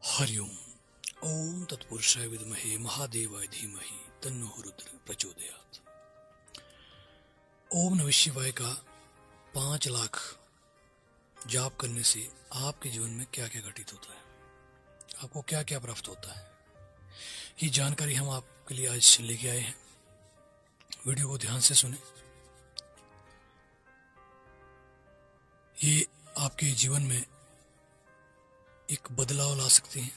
हरिओम। ओम तत्पुरुषाय विद्महे महादेवाय धीमहि तन्नो रुद्र प्रचोदयात्। ओम नमः शिवाय का 5 लाख जाप करने से आपके जीवन में क्या क्या घटित होता है, आपको क्या क्या प्राप्त होता है, ये जानकारी हम आपके लिए आज लेके आए हैं। वीडियो को ध्यान से सुने। ये आपके जीवन में एक बदलाव ला सकते हैं,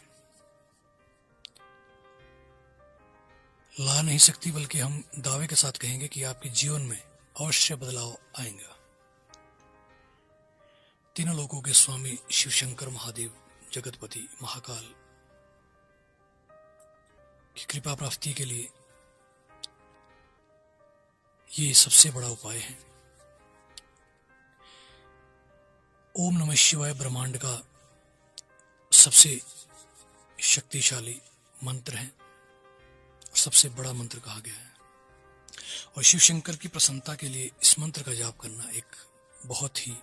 ला नहीं सकती बल्कि हम दावे के साथ कहेंगे कि आपके जीवन में अवश्य बदलाव आएगा। तीनों लोकों के स्वामी शिव शंकर महादेव जगतपति महाकाल की कृपा प्राप्ति के लिए ये सबसे बड़ा उपाय है। ओम नमः शिवाय ब्रह्मांड का सबसे शक्तिशाली मंत्र है, सबसे बड़ा मंत्र कहा गया है और शिव शंकर की प्रसन्नता के लिए इस मंत्र का जाप करना एक बहुत ही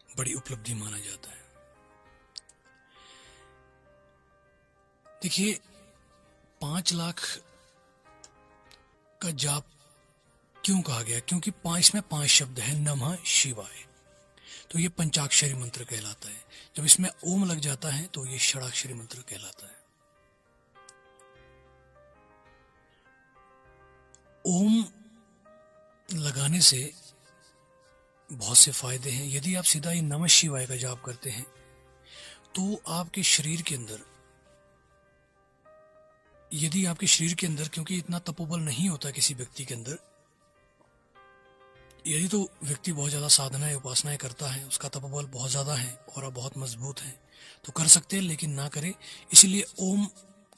बड़ी उपलब्धि माना जाता है। देखिए, 5 लाख का जाप क्यों कहा गया? क्योंकि 5 में 5 शब्द है नमः शिवाय, तो ये पंचाक्षरी मंत्र कहलाता है। जब इसमें ओम लग जाता है तो ये षडाक्षरी मंत्र कहलाता है। ओम लगाने से बहुत से फायदे हैं। यदि आप सीधा ही नमः शिवाय का जाप करते हैं तो आपके शरीर के अंदर, क्योंकि इतना तपोबल नहीं होता किसी व्यक्ति के अंदर, यदि तो व्यक्ति बहुत ज्यादा साधनाएं उपासनाएं करता है, उसका तपोबल बहुत ज्यादा है और बहुत मजबूत है, तो कर सकते हैं, लेकिन ना करे। इसलिए ओम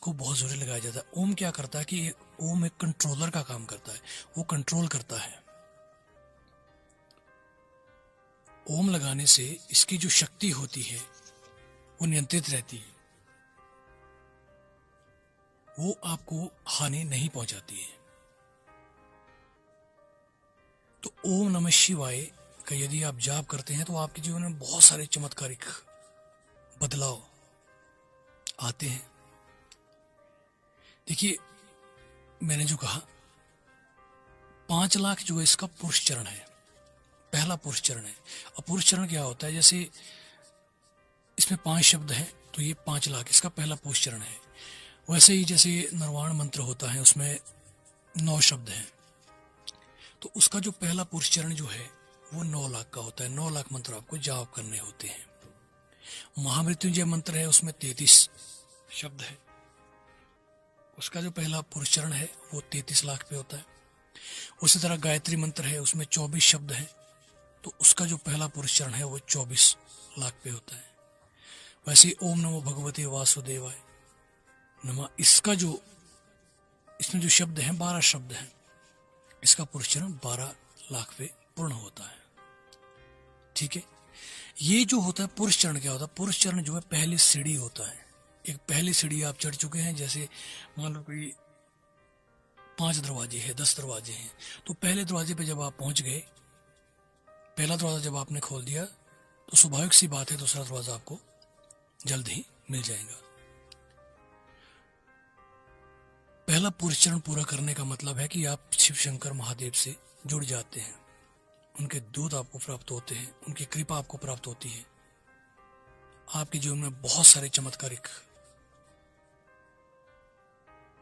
को बहुत जरूरी लगाया जाता है। ओम क्या करता है कि ओम एक कंट्रोलर का काम करता है, वो कंट्रोल करता है। ओम लगाने से इसकी जो शक्ति होती है वो नियंत्रित रहती है, वो आपको हानि नहीं पहुंचाती है। तो ओम नमः शिवाय का यदि आप जाप करते हैं तो आपके जीवन में बहुत सारे चमत्कारिक बदलाव आते हैं। देखिए, मैंने जो कहा 5 लाख जो है इसका पुरुष चरण है, पहला पुरुष चरण है। अब पुरुष चरण क्या होता है? जैसे इसमें 5 शब्द हैं तो ये 5 लाख इसका पहला पुरुष चरण है। वैसे ही जैसे निर्वाण मंत्र होता है उसमें 9 शब्द हैं, तो उसका जो पहला पुरुष चरण जो है वो 9 लाख का होता है। 9 लाख मंत्र आपको जाप करने होते हैं। महामृत्युंजय मंत्र है उसमें 33 शब्द है, उसका जो पहला पुरुष चरण है वो 33 लाख पे होता है। उसी तरह गायत्री मंत्र है उसमें 24 शब्द हैं, तो उसका जो पहला पुरुष चरण है वो 24 लाख पे होता है। वैसे ओम नमो भगवते वासुदेवाय नमः, इसमें जो शब्द हैं 12 शब्द हैं, इसका पुरुष चरण 12 लाख पे पूर्ण होता है। ठीक है, ये जो होता है पुरुष चरण क्या होता है? पुरुष चरण जो है पहली सीढ़ी होता है। एक पहली सीढ़ी आप चढ़ चुके हैं, जैसे मान लो कोई 5 दरवाजे हैं, 10 दरवाजे हैं, तो पहले दरवाजे पे जब आप पहुंच गए, पहला दरवाजा जब आपने खोल दिया तो स्वाभाविक सी बात है दूसरा दरवाजा आपको जल्द ही मिल जाएगा। पहला पुरुष चरण पूरा करने का मतलब है कि आप शिव शंकर महादेव से जुड़ जाते हैं, उनके दूत आपको प्राप्त होते हैं, उनकी कृपा आपको प्राप्त होती है। आपके जीवन में बहुत सारे चमत्कारिक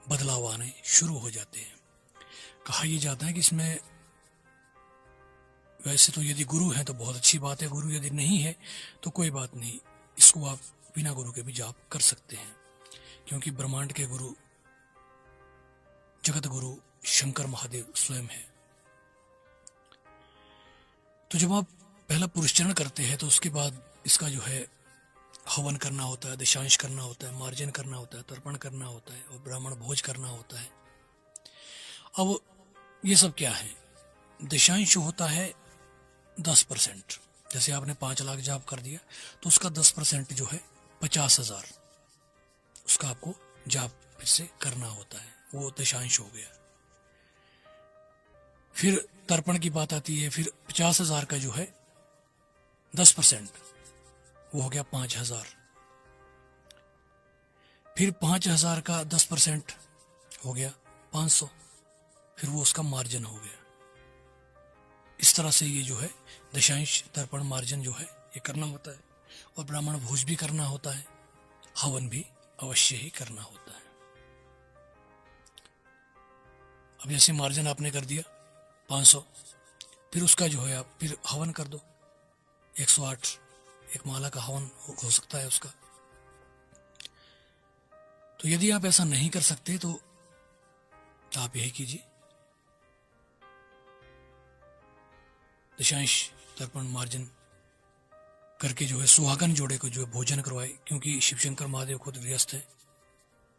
बदलाव आने शुरू हो जाते हैं। कहा यह जाता है कि इसमें वैसे तो यदि गुरु है तो बहुत अच्छी बात है, गुरु यदि नहीं है तो कोई बात नहीं, इसको आप बिना गुरु के भी जाप कर सकते हैं, क्योंकि ब्रह्मांड के गुरु जगत गुरु शंकर महादेव स्वयं है। तो जब आप पहला पुरुष चरण करते हैं तो उसके बाद इसका जो है हवन करना होता है, दशांश करना होता है, मार्जन करना होता है, तर्पण करना होता है और ब्राह्मण भोज करना होता है। अब ये सब क्या है? दशांश होता है 10%। जैसे आपने 5 लाख जाप कर दिया तो उसका 10% जो है 50,000, उसका आपको जाप फिर से करना होता है, वो दशांश हो गया। फिर तर्पण की बात आती है, फिर 50,000 का जो है 10% वो हो गया 5,000। फिर 5,000 का 10% हो गया 500, फिर वो उसका मार्जिन हो गया। इस तरह से ये जो है दशांश तर्पण मार्जिन जो है ये करना होता है। और ब्राह्मण भोज भी करना होता है, हवन भी अवश्य ही करना होता है। अब जैसे मार्जिन आपने कर दिया 500, फिर उसका जो है आप फिर हवन कर दो 108, एक माला का हवन हो सकता है उसका। तो यदि आप ऐसा नहीं कर सकते तो आप यही कीजिए, दशांश तर्पण मार्जिन करके जो है सुहागन जोड़े को जो है भोजन करवाए, क्योंकि शिवशंकर महादेव खुद गृहस्थ है,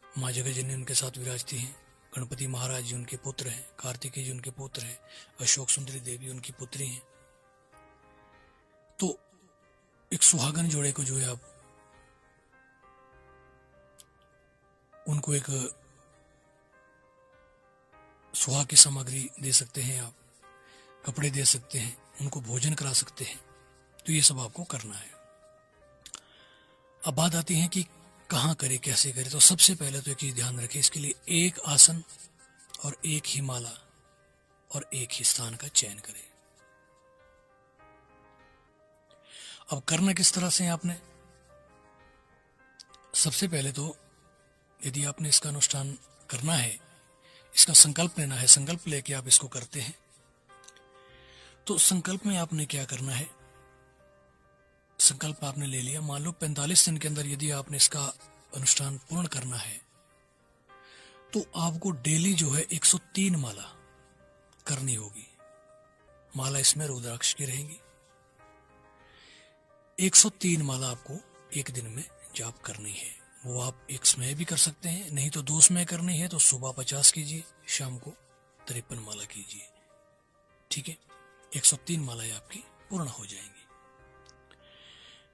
माँ जगज्जननी उनके साथ विराजती हैं, गणपति महाराज जी उनके पुत्र हैं, कार्तिकेय जी उनके पुत्र हैं, अशोक सुंदरी देवी उनकी पुत्री हैं। तो एक सुहागन जोड़े को जो है आप उनको एक सुहाग की सामग्री दे सकते हैं, आप कपड़े दे सकते हैं, उनको भोजन करा सकते हैं। तो ये सब आपको करना है। अब बात आती है कि कहाँ करे, कैसे करे। तो सबसे पहले तो एक चीज ध्यान रखें, इसके लिए एक आसन और एक ही माला और एक ही स्थान का चयन करें। अब करना किस तरह से आपने, सबसे पहले तो यदि आपने इसका अनुष्ठान करना है, इसका संकल्प लेना है, संकल्प लेके आप इसको करते हैं, तो संकल्प में आपने क्या करना है, संकल्प आपने ले लिया, मान लो 45 दिन के अंदर यदि आपने इसका अनुष्ठान पूर्ण करना है तो आपको डेली जो है 103 माला करनी होगी। माला इसमें रुद्राक्ष की रहेगी। 103 माला आपको एक दिन में जाप करनी है। वो आप एक समय भी कर सकते हैं, नहीं तो 2 समय करनी है तो सुबह 50 कीजिए, शाम को 53 माला कीजिए। ठीक है, 103 मालाएं आपकी पूर्ण हो जाएंगी।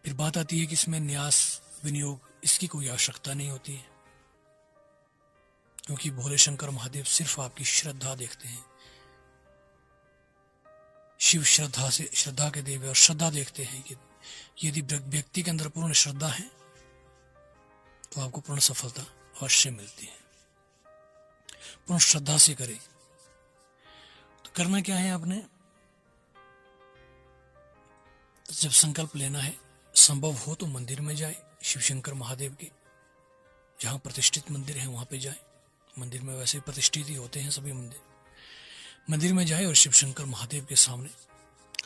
फिर बात आती है कि इसमें न्यास विनियोग, इसकी कोई आवश्यकता नहीं होती है, क्योंकि भोले शंकर महादेव सिर्फ आपकी श्रद्धा देखते हैं। शिव श्रद्धा के देव और श्रद्धा देखते हैं कि यदि व्यक्ति के अंदर पूर्ण श्रद्धा है तो आपको पूर्ण सफलता अवश्य मिलती है। पूर्ण श्रद्धा से करें। तो करना क्या है आपने, जब संकल्प लेना है, संभव हो तो मंदिर में जाए, शिवशंकर महादेव के जहां प्रतिष्ठित मंदिर है वहां पे जाए। मंदिर में वैसे प्रतिष्ठित ही होते हैं सभी मंदिर। मंदिर में जाए और शिवशंकर महादेव के सामने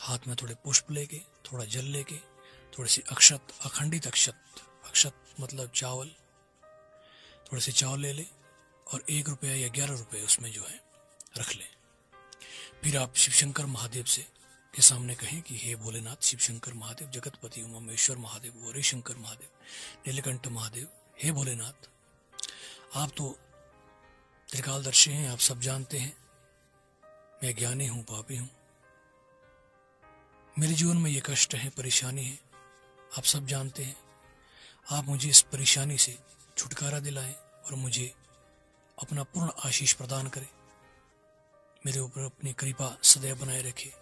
हाथ में थोड़े पुष्प लेके, थोड़ा जल लेके, थोड़ी सी अक्षत, अखंडित अक्षत, अक्षत मतलब चावल, थोड़े से चावल ले ले और 1 रुपया या 11 रुपये उसमें जो है रख ले। फिर आप शिवशंकर महादेव से के सामने कहें कि हे भोलेनाथ शिवशंकर महादेव, जगतपति उमामेश्वर महादेव, गौरी शंकर महादेव, नीलकंठ महादेव, हे भोलेनाथ, आप तो त्रिकालदर्शी हैं, आप सब जानते हैं, मैं ज्ञानी हूं, पापी हूं, मेरे जीवन में ये कष्ट है, परेशानी है, आप सब जानते हैं। आप मुझे इस परेशानी से छुटकारा दिलाएं और मुझे अपना पूर्ण आशीष प्रदान करें। मेरे ऊपर अपनी कृपा सदैव बनाए रखे।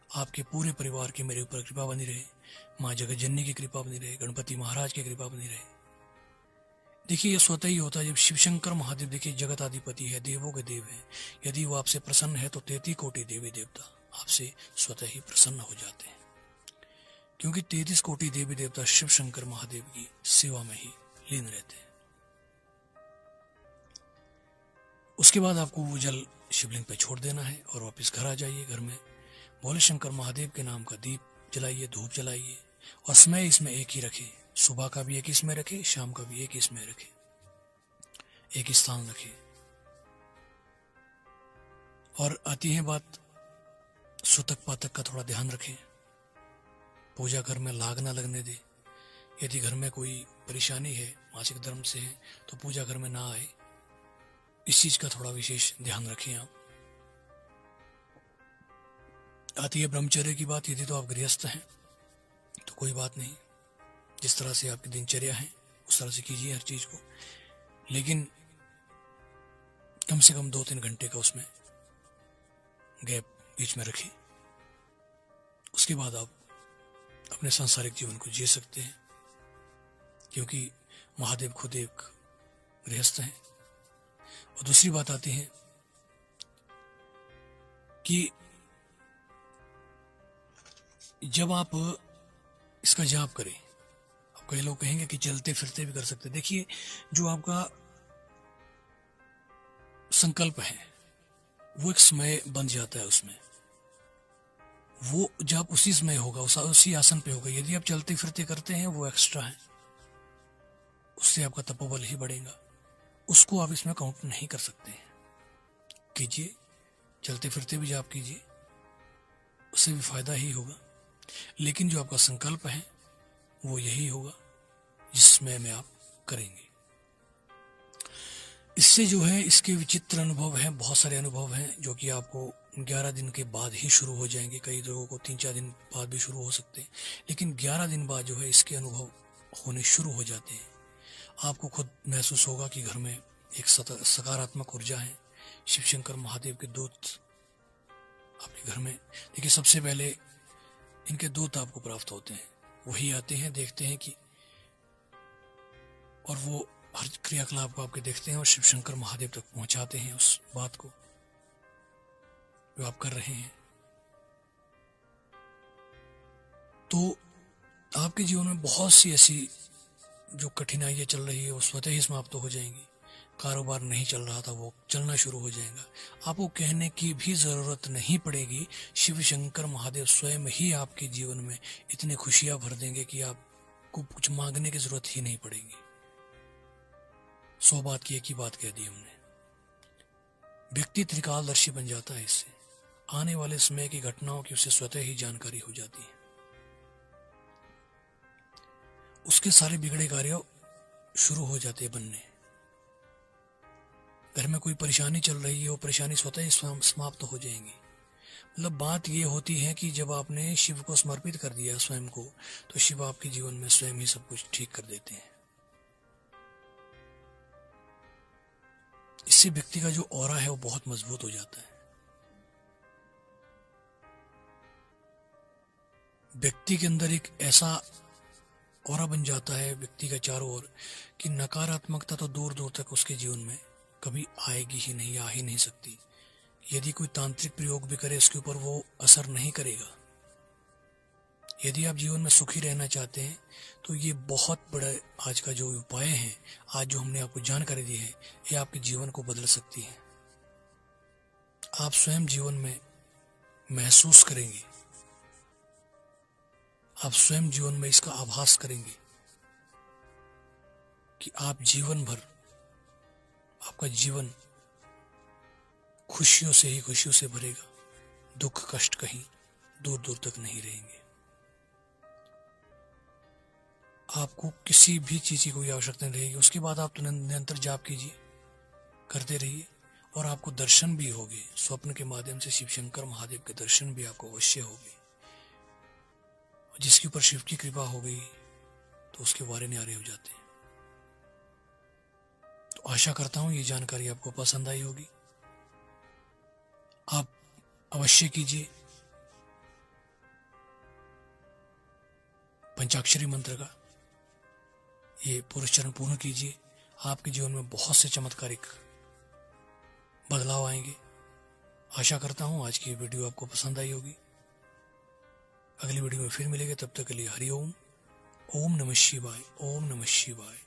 आपके पूरे परिवार की मेरे ऊपर कृपा बनी रहे, माँ जगज्जननी की कृपा बनी रहे, गणपति महाराज की कृपा बनी रहे। देखिए ये स्वतः ही होता है जब शिवशंकर महादेव, देखिए जगत आधिपति है, देवों के देव है, यदि वो आपसे प्रसन्न है तो 33 कोटि देवी देवता आपसे स्वतः ही प्रसन्न हो जाते हैं, क्योंकि 33 कोटि देवी देवता शिवशंकर महादेव की सेवा में ही लीन रहते हैं। उसके बाद आपको वो जल शिवलिंग पे छोड़ देना है और वापस घर आ जाइए। घर में भोले शंकर महादेव के नाम का दीप जलाइए, धूप जलाइए और समय इसमें एक ही रखे। सुबह का भी एक ही समय रखे, शाम का भी एक ही समय रखे, एक ही स्थान रखे। और आती है बात सूतक पातक का, थोड़ा ध्यान रखें। पूजा घर में लाग ना लगने दे। यदि घर में कोई परेशानी है, मासिक धर्म से है, तो पूजा घर में ना आए। इस चीज का थोड़ा विशेष ध्यान रखें आप। आती है ब्रह्मचर्य की बात। यदि तो आप गृहस्थ हैं तो कोई बात नहीं, जिस तरह से आपकी दिनचर्या है उस तरह से कीजिए हर चीज को, लेकिन कम से कम 2-3 घंटे का उसमें गैप बीच में रखें। उसके बाद आप अपने सांसारिक जीवन को जी सकते हैं, क्योंकि महादेव खुद एक गृहस्थ हैं। और दूसरी बात आती है कि जब आप इसका जाप करें, अब कई लोग कहेंगे कि चलते फिरते भी कर सकते। देखिए, जो आपका संकल्प है वो एक समय बन जाता है, उसमें वो जब उसी समय होगा, उसी आसन पे होगा। यदि आप चलते फिरते करते हैं वो एक्स्ट्रा है, उससे आपका तपोबल ही बढ़ेगा, उसको आप इसमें काउंट नहीं कर सकते हैं। कीजिए, चलते फिरते भी जाप कीजिए, उससे भी फायदा ही होगा। लेकिन जो आपका संकल्प है वो यही होगा जिसमें में आप करेंगे। इससे जो है इसके विचित्र अनुभव हैं, बहुत सारे अनुभव हैं जो कि आपको 11 दिन के बाद ही शुरू हो जाएंगे। कई लोगों को 3-4 दिन बाद भी शुरू हो सकते हैं, लेकिन 11 दिन बाद जो है इसके अनुभव होने शुरू हो जाते हैं। आपको खुद महसूस होगा कि घर में एक सकारात्मक ऊर्जा है। शिव शंकर महादेव के दूत आपके घर में, देखिए सबसे पहले इनके दूत आपको प्राप्त होते हैं। वही आते हैं, देखते हैं कि, और वो हर क्रियाकलाप को आपके देखते हैं और शिव शंकर महादेव तक पहुंचाते हैं उस बात को जो आप कर रहे हैं। तो आपके जीवन में बहुत सी ऐसी जो कठिनाइयां चल रही है वो स्वतः ही समाप्त हो जाएंगी। कारोबार नहीं चल रहा था वो चलना शुरू हो जाएगा। आपको कहने की भी जरूरत नहीं पड़ेगी, शिव शंकर महादेव स्वयं ही आपके जीवन में इतनी खुशियां भर देंगे कि आपको कुछ मांगने की जरूरत ही नहीं पड़ेगी। 100 बात की एक ही बात कह दी हमने। व्यक्ति त्रिकालदर्शी बन जाता है इससे। आने वाले समय की घटनाओं की उसे स्वतः ही जानकारी हो जाती है। उसके सारे बिगड़े कार्य शुरू हो जाते हैं बनने। घर में कोई परेशानी चल रही है, वो परेशानी स्वतः ही समाप्त हो जाएंगी। मतलब बात ये होती है कि जब आपने शिव को समर्पित कर दिया स्वयं को, तो शिव आपके जीवन में स्वयं ही सब कुछ ठीक कर देते हैं। इससे व्यक्ति का जो ऑरा है वो बहुत मजबूत हो जाता है। व्यक्ति के अंदर एक ऐसा ऑरा बन जाता है व्यक्ति का चारों ओर कि नकारात्मकता तो दूर दूर तक उसके जीवन में कभी आएगी ही नहीं, आ ही नहीं सकती। यदि कोई तांत्रिक प्रयोग भी करे उसके ऊपर वो असर नहीं करेगा। यदि आप जीवन में सुखी रहना चाहते हैं तो ये बहुत बड़ा आज का जो उपाय है, आज जो हमने आपको जानकारी दी है, ये आपके जीवन को बदल सकती है। आप स्वयं जीवन में महसूस करेंगे, आप स्वयं जीवन में इसका आभास करेंगे कि आप जीवन भर, आपका जीवन खुशियों से ही खुशियों से भरेगा। दुख कष्ट कहीं दूर दूर तक नहीं रहेंगे। आपको किसी भी चीज की कोई आवश्यकता नहीं रहेगी। उसके बाद आप निरंतर जाप कीजिए, करते रहिए, और आपको दर्शन भी होंगे। स्वप्न के माध्यम से शिव शंकर महादेव के दर्शन भी आपको अवश्य होंगे। जिसके ऊपर शिव की कृपा हो गई तो उसके वारे न्यारे हो जाते हैं। तो आशा करता हूं ये जानकारी आपको पसंद आई होगी। आप अवश्य कीजिए पंचाक्षरी मंत्र का ये पुरुष चरण पूर्ण कीजिए। आपके जीवन में बहुत से चमत्कारिक बदलाव आएंगे। आशा करता हूं आज की वीडियो आपको पसंद आई होगी। अगली वीडियो में फिर मिलेंगे, तब तक के लिए हरि ओम। ओम नमः शिवाय। ओम नमः शिवाय।